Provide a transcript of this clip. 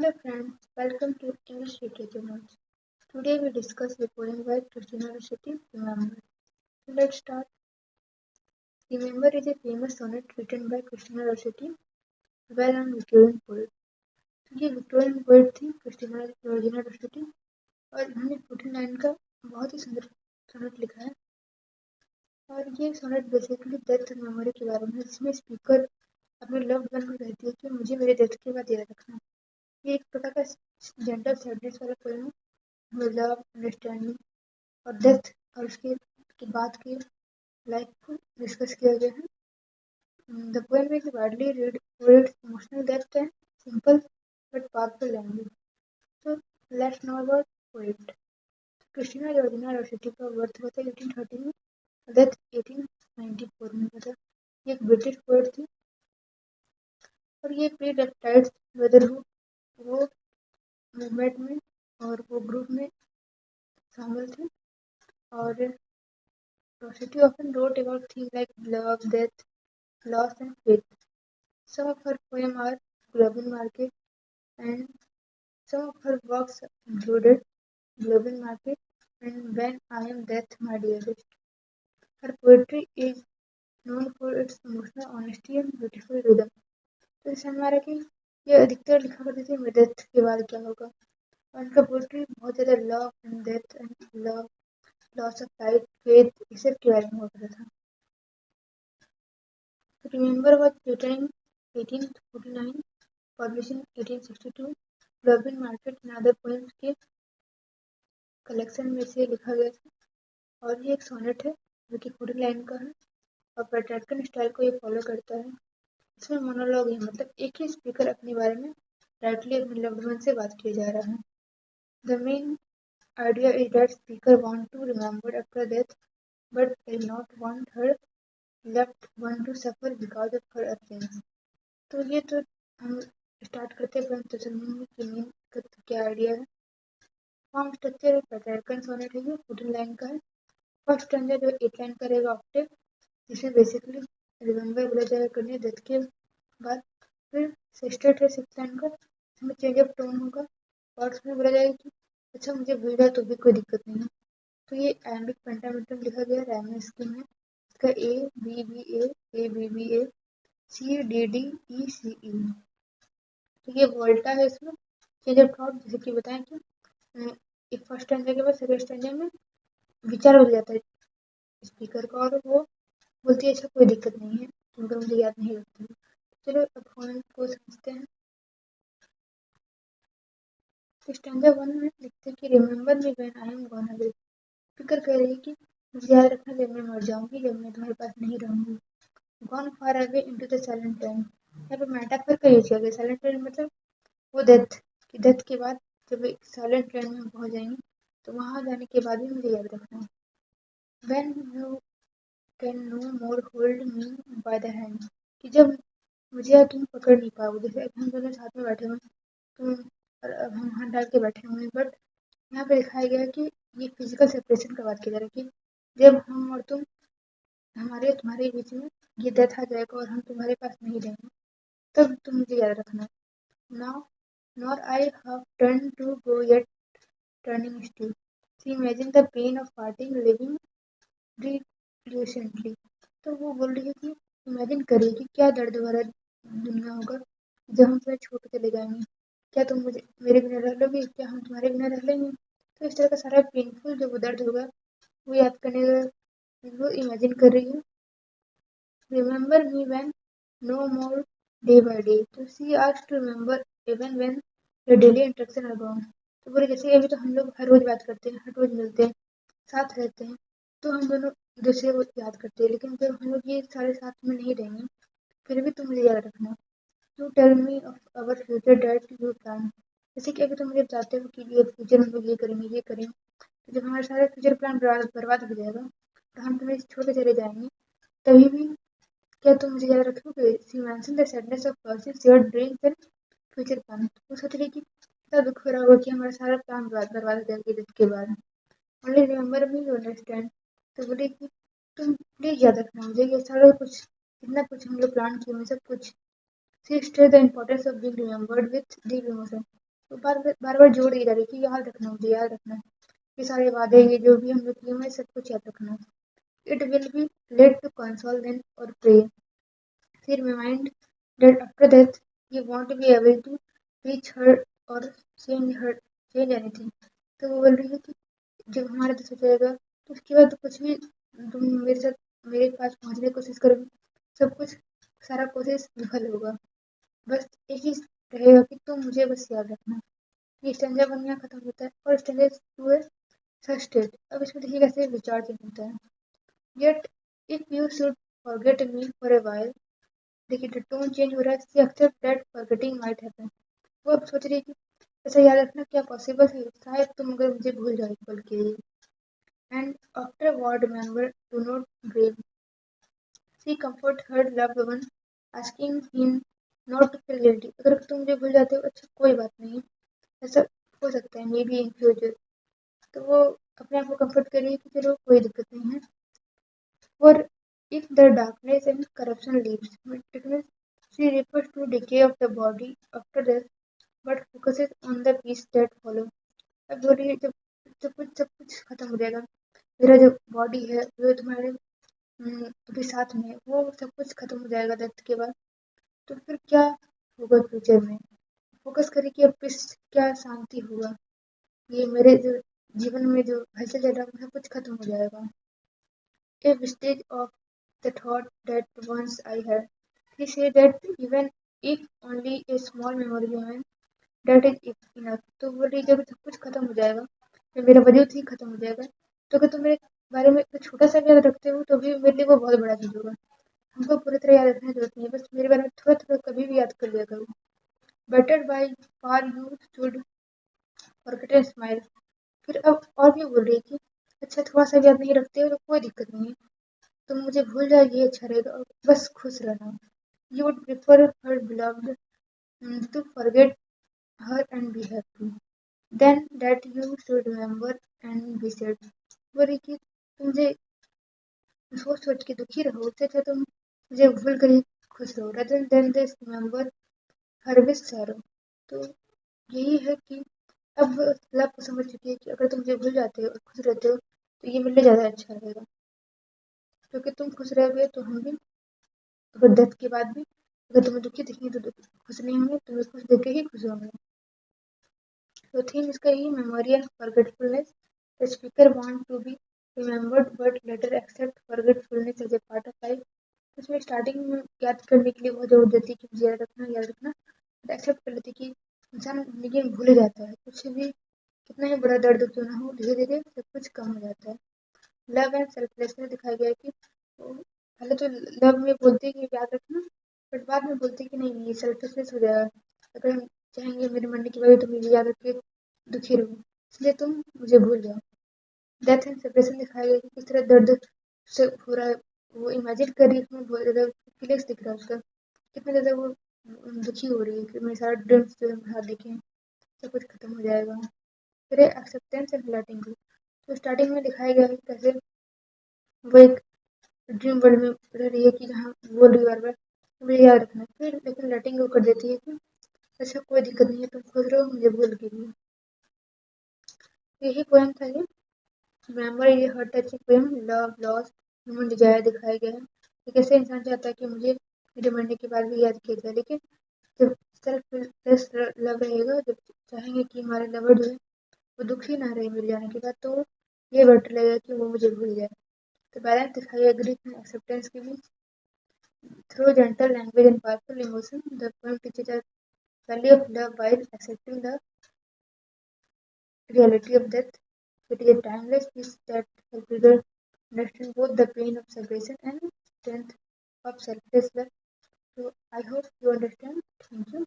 Hello friends, welcome to English Literature Notes. Today we discuss the poem by Christina Rossetti, Remember. So let's start. Remember is a famous sonnet written by Christina Rossetti, well-known Victorian poet. तो ये Victorian poet थी Christina Georgina Rossetti और इन्होंने 14 line का बहुत ही सुंदर sonnet लिखा है। और ये सोनेट बेसिकली डेथ और मेमोरी के बारे में है, जिसमें स्पीकर अपने लव्ड वन को कहती है कि मुझे मेरे डेथ के बाद याद रखना। ये एक प्रकार का जेंटल सैडनेस वाला पोएम है, लव, अंडरस्टैंडिंग और डेथ और उसके बाद की लाइफ को डिस्कस किया गया है। The poem is widely read for its emotional depth and simple but powerful language. So let's know about poet. Christina Georgina Rossetti का बर्थ हुआ था 1830 में, डेथ 1894 में हुआ था। ये एक ब्रिटिश पोएट थी और ये प्री रेप्टाइल्स ब्रदरहुड वो मूवमेंट में और वो ग्रुप में शामिल थे। और Rossetti often wrote about themes like love, death, loss and faith. Some of her poems are Global Market and some of her works included Global Market and When I Am Death, My Dearest. Her poetry is known for its emotional honesty and beautiful rhythm. तो इससे हमारा कि ये अधिकतर लिखा करती थी मैं डेथ के बाद क्या होगा, और उनका पोएट्री बहुत ज़्यादा love and death and love, loss of life, faith, इस सब के बारे में हुआ करता था। Remember was written in 1849, published in 1862, Global Market and other poems के कलेक्शन में से लिखा गया था। और ये एक सोनेट है जो कि 14 लाइन का है और पेट्रार्कन स्टाइल को ये फॉलो करता है। इसमें मोनोलॉग है, मतलब एक ही स्पीकर अपने बारे में डायरेक्टली अपने लव्ड वन से बात किया जा रहा है। The main idea is that speaker want to remember after death but does not want her left one to suffer because of her absence. तो ये तो हम स्टार्ट करते हैं तो समझेंगे कि मेन का क्या आइडिया है। फॉर्म स्ट्रक्चर पेट्रार्कन सोनेट है, ये 14 लाइन का है। फर्स्ट स्टैंजा जो 8 लाइन का रहेगा ऑक्टेव, जिसमें बेसिकली रिमेम्बर बोला जाएगा करने डेथ के बाद। फिर सेस्टेट है 6 लाइन का, इसमें चेंज ऑफ टोन होगा और उसमें बोला जाएगा कि अच्छा मुझे भूल जाए तो भी कोई दिक्कत नहीं है। तो ये एम्बिक पेंटामेट्रम लिखा गया रैमन स्कीम है। इसका A B B A B B A C D D E C E. तो ये वोल्टा है, इसमें चेंज ऑफ थॉट जैसे कि बताएं कि एक फर्स्ट स्टैंजा के बाद सेकंड स्टैंजा में विचार बदल जाता है स्पीकर का और वो बोलती है अच्छा कोई दिक्कत नहीं है, तुमको मुझे याद नहीं रखती। चलो अब पॉइंट को समझते हैं। तो स्टैंजा 1 में लिखते हैं कि remember me when I am gonna live. Speaker कह रही है कि मुझे याद रखना जब मैं मर जाऊंगी, जब मैं तुम्हारे पास नहीं रहूंगी। Gone far away into the silent time, यहाँ पे मेटाफर का यूज किया गया। साइलेंट टाइम मतलब वो डेथ के बाद जब एक साइलेंट टाइम में पहुंच जाएंगे तो वहां जाने के बाद भी मुझे याद रखना है। When you can no more hold me by the hand, कि जब मुझे अब तुम पकड़ नहीं पाओगे। जैसे अब हम दोनों साथ में बैठे हुए हैं, तुम और अब हम हाथ डाल के बैठे हुए हैं, बट यहाँ पे दिखाया गया है कि ये फिजिकल सेपरेशन का बात की जा रही है कि जब हम और तुम हमारे तुम्हारे बीच में ये डेथ आ जाएगा और हम तुम्हारे पास नहीं रहेंगे, तब तुम मुझे याद रखना। Now nor I have turn to go yet turning still, see imagine the pain of parting living recently. तो वो बोल रही है कि इमेजिन करिए कि क्या दर्द भरा दुनिया होगा जब हम तुम्हें छोड़ के चले जाएंगे। क्या तुम मुझे मेरे बिना रह लोगे, क्या हम तुम्हारे बिना रह लेंगे। तो इस तरह का सारा पेनफुल जो वो दर्द होगा वो याद करने का वो इमेजिन कर रही है। Remember me when no more day by day, तो she asked to remember even when the daily interaction are gone. तो बोले जैसे अभी तो हम लोग हर रोज बात करते हैं, हर रोज मिलते हैं, साथ रहते हैं, तो हम दोनों दूसरे को याद करते हैं, लेकिन जब हम लोग ये सारे साथ में नहीं रहेंगे फिर भी तुम मुझे याद रखना। You tell me of our future that you plan, जैसे कि अभी तुम मुझे बताते हो कि ये फ्यूचर में लोग ये करेंगे ये करेंगे, तो जब हमारे सारे फ्यूचर प्लान बर्बाद हो जाएगा तो हम तुम्हें छोड़ के चले जाएंगे, तभी भी क्या तुम मुझे याद रखोगे। She mention the sadness of losing your dreams and future plan. वो सोच रही कि कितना दुख हो रहा होगा कि हमारा सारा प्लान बर्बाद हो जाएगा डेथ के बाद। Only remember me you understand, तो बोले कि तुम प्लीज याद रखना मुझे ये सारा कुछ, जितना कुछ हम लोग प्लान किए सब कुछ। She stress the importance of being remembered with deep emotion, तो बार बार जोड़ दी जा रही है कि याद रखना, मुझे याद रखना, ये सारे वादे, ये जो भी हम लोग किए हुए सब कुछ याद रखना. It will be led to console them or pray. She remind that after death you won't be able to reach her or change anything. तो वो बोल रही है कि जब हमारा देश हो जाएगा तो उसके बाद तो कुछ भी तुम मेरे साथ मेरे पास पहुंचने की कोशिश करोगे, सब कुछ सारा कोशिश विफल होगा. बस एक ही रहेगा कि तुम मुझे बस याद रखना. ये स्टेंजा वन यहाँ खत्म होता है और स्टेंजा टू है फर्स्ट स्टेज. अब इसमें देखिए कैसे विचार चेंज होता है. Yet, if you should forget me for a while, देखिए तो टोन चेंज हो रहा है. She accept that forgetting might happen. वो अब सोच रही है कि ऐसा याद रखना क्या पॉसिबल है, शायद तुम अगर मुझे भूल जाओ एक पल के लिए. And afterward member do not grieve. She comfort her loved one asking him not to feel guilty. अगर तुम मुझे भूल जाते हो अच्छा कोई बात नहीं, ऐसा हो सकता है मे बी इन फ्यूचर. तो वो अपने आप को कंफर्ट कर रही है कि चलो कोई दिक्कत नहीं है. For if the darkness and corruption leaves, darkness, she refers to decay of the body after death, but focuses on the peace that follow. अब बोल रही है जब सब कुछ खत्म हो जाएगा, मेरा जो बॉडी है जो तुम्हारे अभी साथ में है, वो सब कुछ खत्म हो जाएगा डेथ के बाद. तो फिर क्या होगा फ्यूचर में, फोकस करें कि अब पीस क्या शांति होगा, ये मेरे जो जीवन में जो हलचल चल रहा है सब कुछ खत्म हो जाएगा. A vestige of the thought that once I had. He said that even if only a small memory remains, that is enough. तो बोल रही जब सब कुछ खत्म हो जाएगा, जब मेरा वजूद ही खत्म हो जाएगा, तो अगर तुम मेरे बारे में कुछ छोटा सा भी याद रखते हो तो भी मेरे लिए वो बहुत बड़ा चीज होगा. हमको पूरी तरह याद रखने की जरूरत नहीं है, बस मेरे बारे में थोड़ा थोड़ा कभी भी याद कर लिया करो. Better by far you should forget and smile. फिर अब और भी बोल रही है कि अच्छा थोड़ा सा भी याद नहीं रखते हो तो कोई दिक्कत नहीं है, तुम मुझे भूल जाओ ये अच्छा रहेगा और बस खुश रहना. You would prefer her beloved to forget her and be happy. Then that you should remember and be sad. बोली कि तुम मुझे सोच सोच के दुखी रहो, उससे अच्छा तुम मुझे भूल कर ही खुश रहो. Rather than this remember her with sorrow. तो यही है कि अब लव को समझ चुकी है कि अगर तुम मुझे भूल जाते हो और खुश रहते हो तो ये मेरे लिए ज़्यादा अच्छा रहेगा, क्योंकि तुम खुश रहोगे तो हम भी अगर डेथ के बाद भी अगर तुम्हें दुखी दिखेंगे तो खुश नहीं होंगे, तुम्हें खुश देख के ही खुश होंगे. तो थीम इसका यही memory and forgetfulness. The speaker want to be remembered but later accept forgetfulness as a part of life. उसमें स्टार्टिंग में याद करने के लिए बहुत जोर देती है कि मुझे याद रखना, बट एक्सेप्ट कर लेती कि इंसान जिंदगी में भूल जाता है. कुछ भी कितना ही बड़ा दर्द क्यों ना हो, धीरे धीरे सब कुछ कम हो जाता है. लव एंड सेल्फलेसनेस दिखाया गया है कि पहले तो लव में बोलते हैं कि याद रखना, बट बाद में बोलते हैं कि नहीं ये सेल्फलेसनेस हो जाएगा. अगर हम चाहेंगे मेरे मरने के बाद तुम मुझे याद रखे दुखी रहो, इसलिए तुम मुझे भूल जाओ. डेथ एंड सेपरेशन दिखाया गया कि किस तरह दर्द से हो रहा है, वो इमेजिन कर रही है, उसमें बहुत ज़्यादा फीलिंग्स दिख रहा है उसका, कितना ज़्यादा वो दुखी हो रही है कि मेरे सारा ड्रीम्स जो है बाहर देखें सब कुछ खत्म हो जाएगा. फिर एक्सेप्टेंस एंड लेटिंग गो. तो स्टार्टिंग में दिखाया गया है कैसे वो एक ड्रीम वर्ल्ड में रह रही है कि जहाँ बोल रही बार बार मुझे याद रखना, फिर लेकिन लेटिंग गो कर देती है कि अच्छा कोई दिक्कत नहीं है, तुम खुश रहो मुझे भूल के भी. यही पोएम था ये. मेमोरी ये हर touching poem love loss human desire दिखाया गया है कि कैसे इंसान चाहता है कि मुझे मेरे मरने के बाद भी याद किया जाए, लेकिन जब सेल्फ लव रहेगा, जब चाहेंगे कि हमारे लवर जो है वो दुखी ना रहे मिल जाने के बाद, तो ये बेटर लगेगा कि वो मुझे भूल जाए. तो बैलेंस दिखाइए ग्रीफ एंड एक्सेप्टेंस के बीच. Through gentle language and powerful emotion the poem teaches us value of love while accepting the reality of death. It is a timeless piece that helps readers understand both the pain of separation and strength of selfless love. So I hope you understand. Thank you.